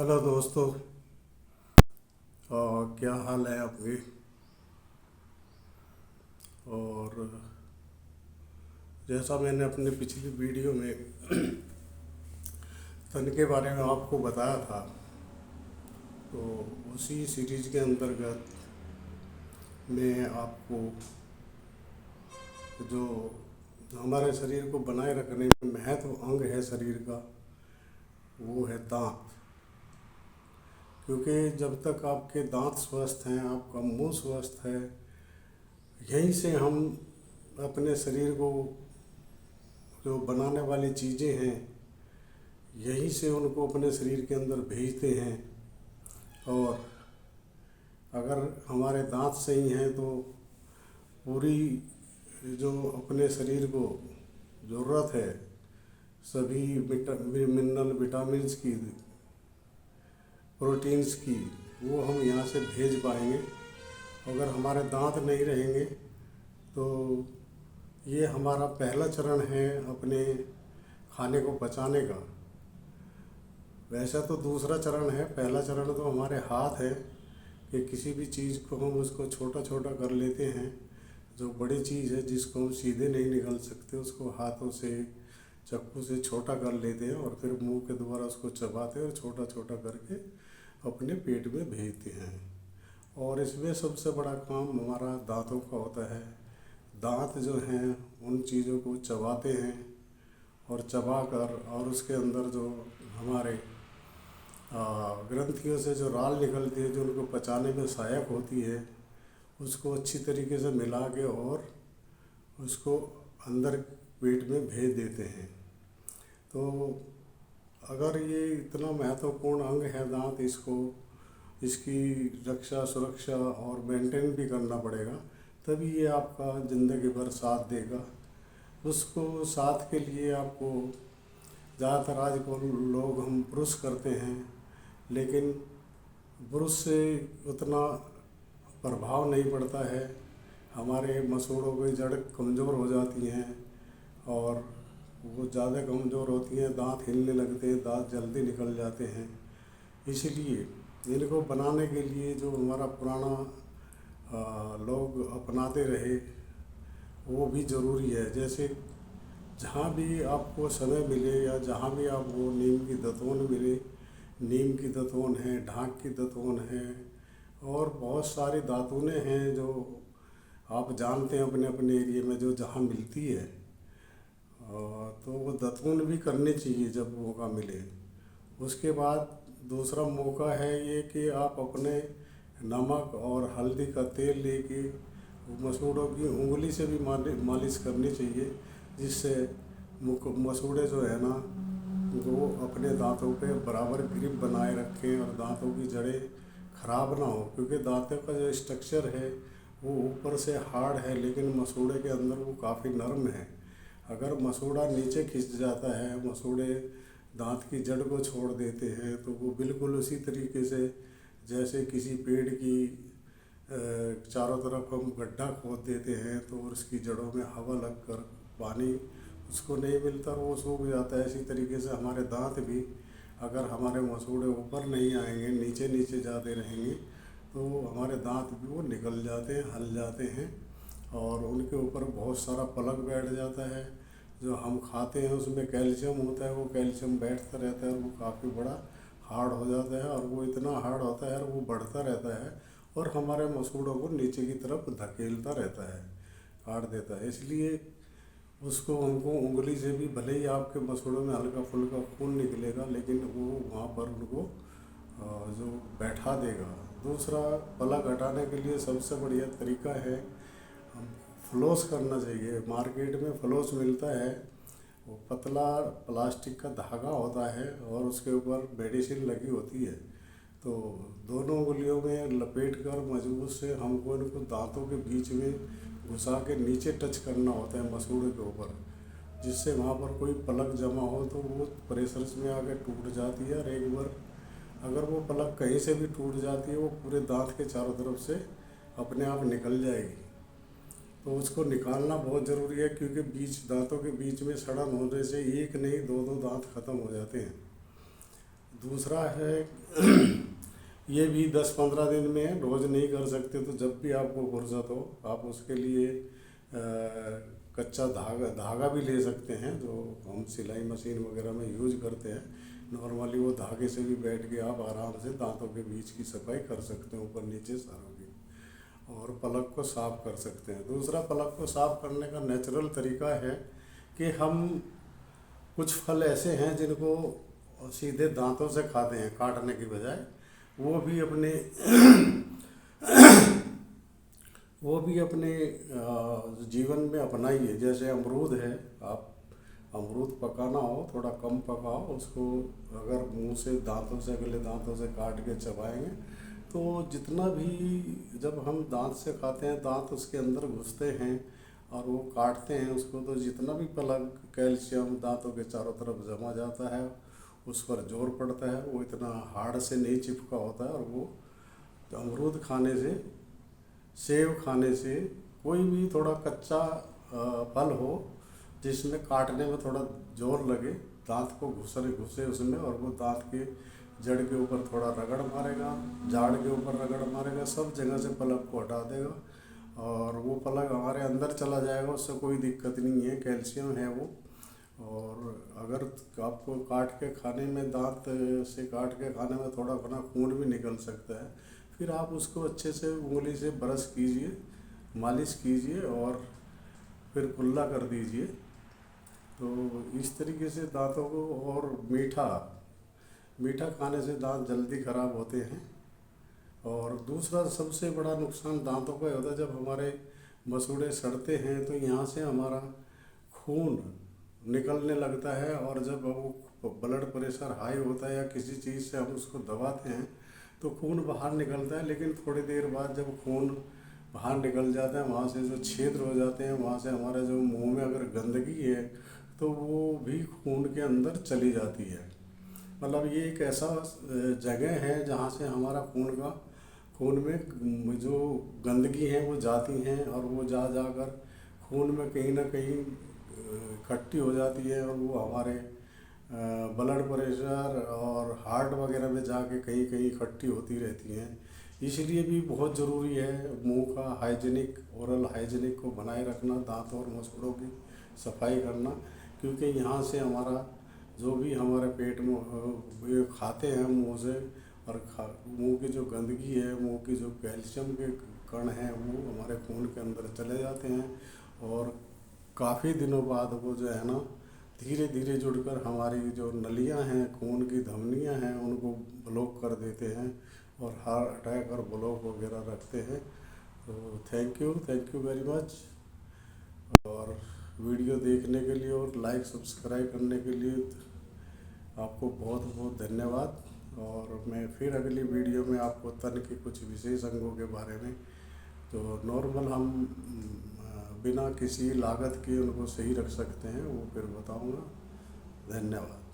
Hello दोस्तों। क्या हाल है आपके। और जैसा मैंने अपने पिछली वीडियो में तन के बारे में आपको बताया था, तो उसी सीरीज के अंतर्गत मैं आपको जो हमारे शरीर को बनाए रखने में महत्व अंग है शरीर का, वो है दांत। क्योंकि जब तक आपके दांत स्वस्थ हैं, आपका मुंह स्वस्थ है, यहीं से हम अपने शरीर को जो बनाने वाली चीज़ें हैं, यहीं से उनको अपने शरीर के अंदर भेजते हैं। और अगर हमारे दांत सही हैं तो पूरी जो अपने शरीर को ज़रूरत है सभी मिनरल विटामिन्स की, प्रोटीन्स की, वो हम यहाँ से भेज पाएंगे। अगर हमारे दांत नहीं रहेंगे तो ये हमारा पहला चरण है अपने खाने को पचाने का। वैसा तो दूसरा चरण है, पहला चरण तो हमारे हाथ है कि किसी भी चीज़ को हम उसको छोटा छोटा कर लेते हैं। जो बड़ी चीज़ है जिसको हम सीधे नहीं निकाल सकते, उसको हाथों से चाकू से छोटा कर लेते हैं और फिर मुंह के द्वारा उसको चबाते हैं और छोटा छोटा करके अपने पेट में भेजते हैं। और इसमें सबसे बड़ा काम हमारा दांतों का होता है। दांत जो हैं उन चीज़ों को चबाते हैं और चबा कर, और उसके अंदर जो हमारे ग्रंथियों से जो राल निकलती है जो उनको पचाने में सहायक होती है, उसको अच्छी तरीके से मिला के और उसको अंदर पेट में भेज देते हैं। तो अगर ये इतना महत्वपूर्ण अंग है दांत, इसकी रक्षा सुरक्षा और मेंटेन भी करना पड़ेगा, तभी ये आपका ज़िंदगी भर साथ देगा। उसको साथ के लिए आपको ज़्यादातर आजकल लोग हम ब्रश करते हैं, लेकिन ब्रश से उतना प्रभाव नहीं पड़ता है। हमारे मसूड़ों की जड़ कमज़ोर हो जाती हैं और वो ज़्यादा कमज़ोर होती हैं, दांत हिलने लगते हैं, दांत जल्दी निकल जाते हैं। इसलिए इनको बनाने के लिए जो हमारा पुराना लोग अपनाते रहे वो भी ज़रूरी है। जैसे जहाँ भी आपको समय मिले या जहाँ भी आपको नीम की दतवन मिले, नीम की दतवन है, ढाक की दतवन है, और बहुत सारी दातुनें हैं जो आप जानते हैं अपने अपने एरिया में जो जहाँ मिलती है। तो वो दतवन भी करनी चाहिए जब मौका मिले। उसके बाद दूसरा मौका है ये कि आप अपने नमक और हल्दी का तेल लेके मसूड़ों की उंगली से भी मालिश करनी चाहिए, जिससे मसूड़े जो है ना वो अपने दांतों पे बराबर ग्रिप बनाए रखें और दांतों की जड़ें खराब ना हो। क्योंकि दांतों का जो स्ट्रक्चर है वो ऊपर से हार्ड है, लेकिन मसूड़े के अंदर वो काफ़ी नरम है। अगर मसूड़ा नीचे खिंच जाता है, मसूड़े दांत की जड़ को छोड़ देते हैं, तो वो बिल्कुल उसी तरीके से जैसे किसी पेड़ की चारों तरफ हम गड्ढा खोद देते हैं तो उसकी जड़ों में हवा लगकर पानी उसको नहीं मिलता और वो सूख जाता है। इसी तरीके से हमारे दांत भी, अगर हमारे मसूड़े ऊपर नहीं आएंगे, नीचे नीचे जाते रहेंगे, तो हमारे दांत भी वो निकल जाते हैं, हल जाते हैं और उनके ऊपर बहुत सारा प्लग बैठ जाता है। जो हम खाते हैं उसमें कैल्शियम होता है, वो कैल्शियम बैठता रहता है और वो काफ़ी बड़ा हार्ड हो जाता है, और वो इतना हार्ड होता है और वो बढ़ता रहता है और हमारे मसूड़ों को नीचे की तरफ धकेलता रहता है, काट देता है। इसलिए उसको हमको उंगली से भी, भले ही आपके मसूड़ों में हल्का फुल्का खून निकलेगा, लेकिन वो वहाँ पर उनको जो बैठा देगा। दूसरा, प्लग हटाने के लिए सबसे बढ़िया तरीका है हम फ्लोस करना चाहिए। मार्केट में फ्लोस मिलता है, वो पतला प्लास्टिक का धागा होता है और उसके ऊपर मेडिसिन लगी होती है। तो दोनों उंगलियों में लपेट कर मजबूत से हमको इनको दांतों के बीच में घुसा के नीचे टच करना होता है मसूड़े के ऊपर, जिससे वहाँ पर कोई प्लग जमा हो तो वो प्रेशर में आके टूट जाती है। और एक बार अगर वो प्लग कहीं से भी टूट जाती है, वो पूरे दांत के चारों तरफ से अपने आप निकल जाएगी। तो उसको निकालना बहुत ज़रूरी है, क्योंकि दांतों के बीच में सड़न होने से एक नहीं दो दो दांत ख़त्म हो जाते हैं। दूसरा है ये भी 10-15 दिन में रोज़ नहीं कर सकते, तो जब भी आपको फुर्सत हो आप उसके लिए कच्चा धागा भी ले सकते हैं, जो हम सिलाई मशीन वगैरह में यूज करते हैं। नॉर्मली वो धागे से भी बैठ के आप आराम से दांतों के बीच की सफाई कर सकते हैं, ऊपर नीचे सारों की, और पलक को साफ कर सकते हैं। दूसरा, पलक को साफ करने का नेचुरल तरीका है कि हम कुछ फल ऐसे हैं जिनको सीधे दांतों से खाते हैं काटने की बजाय, वो भी अपने वो भी अपने जीवन में अपनाइए। जैसे अमरूद है, आप अमरूद पकाना हो, थोड़ा कम पकाओ उसको, अगर मुंह से दांतों से, अगले दांतों से काट के चबाएंगे तो जितना भी, जब हम दांत से खाते हैं दांत उसके अंदर घुसते हैं और वो काटते हैं उसको, तो जितना भी प्लग कैल्शियम दांतों के चारों तरफ जमा जाता है उस पर जोर पड़ता है, वो इतना हार्ड से नहीं चिपका होता है। और वो अमरूद खाने से, सेब खाने से, कोई भी थोड़ा कच्चा फल हो जिसमें काटने में थोड़ा जोर लगे, दांत को घुसे उसमें, और वो दांत के जड़ के ऊपर थोड़ा रगड़ मारेगा, जाड़ के ऊपर रगड़ मारेगा, सब जगह से पलक को हटा देगा और वो पलक हमारे अंदर चला जाएगा, उससे कोई दिक्कत नहीं है, कैल्शियम है वो। और अगर आपको काट के खाने में, दांत से काट के खाने में थोड़ा घना खून भी निकल सकता है, फिर आप उसको अच्छे से उंगली से ब्रश कीजिए, मालिश कीजिए और फिर कुल्ला कर दीजिए। तो इस तरीके से दांतों को, और मीठा खाने से दांत जल्दी खराब होते हैं। और दूसरा सबसे बड़ा नुकसान दांतों का होता है, जब हमारे मसूड़े सड़ते हैं तो यहाँ से हमारा खून निकलने लगता है, और जब वो ब्लड प्रेशर हाई होता है या किसी चीज़ से हम उसको दबाते हैं तो खून बाहर निकलता है, लेकिन थोड़ी देर बाद जब खून बाहर निकल जाता है, वहाँ से जो छिद्र हो जाते हैं, वहाँ से हमारे जो मुंह में अगर गंदगी है तो वो भी खून के अंदर चली जाती है। मतलब ये एक ऐसा जगह है जहाँ से हमारा खून में जो गंदगी है वो जाती हैं, और वो जाकर खून में कहीं ना कहीं इकट्ठी हो जाती है, और वो हमारे ब्लड प्रेशर और हार्ट वगैरह में जाके कहीं कहीं इकट्ठी होती रहती हैं। इसलिए भी बहुत ज़रूरी है मुंह का हाइजीनिक, ओरल हाइजीनिक को बनाए रखना, दांत और मसूड़ों की सफाई करना, क्योंकि यहाँ से हमारा जो भी हमारे पेट में ये खाते हैं मुंह से, और मुंह की जो गंदगी है, मुंह की जो कैल्शियम के कण हैं, वो हमारे खून के अंदर चले जाते हैं, और काफ़ी दिनों बाद वो जो है ना धीरे धीरे जुड़कर हमारी जो नलियां हैं, खून की धमनियां हैं, उनको ब्लॉक कर देते हैं और हार्ट अटैक और ब्लॉक वगैरह रखते हैं। तो थैंक यू वेरी मच, और वीडियो देखने के लिए और लाइक सब्सक्राइब करने के लिए आपको बहुत बहुत धन्यवाद। और मैं फिर अगली वीडियो में आपको तन के कुछ विशेष अंगों के बारे में, तो नॉर्मल हम बिना किसी लागत के उनको सही रख सकते हैं, वो फिर बताऊंगा। धन्यवाद।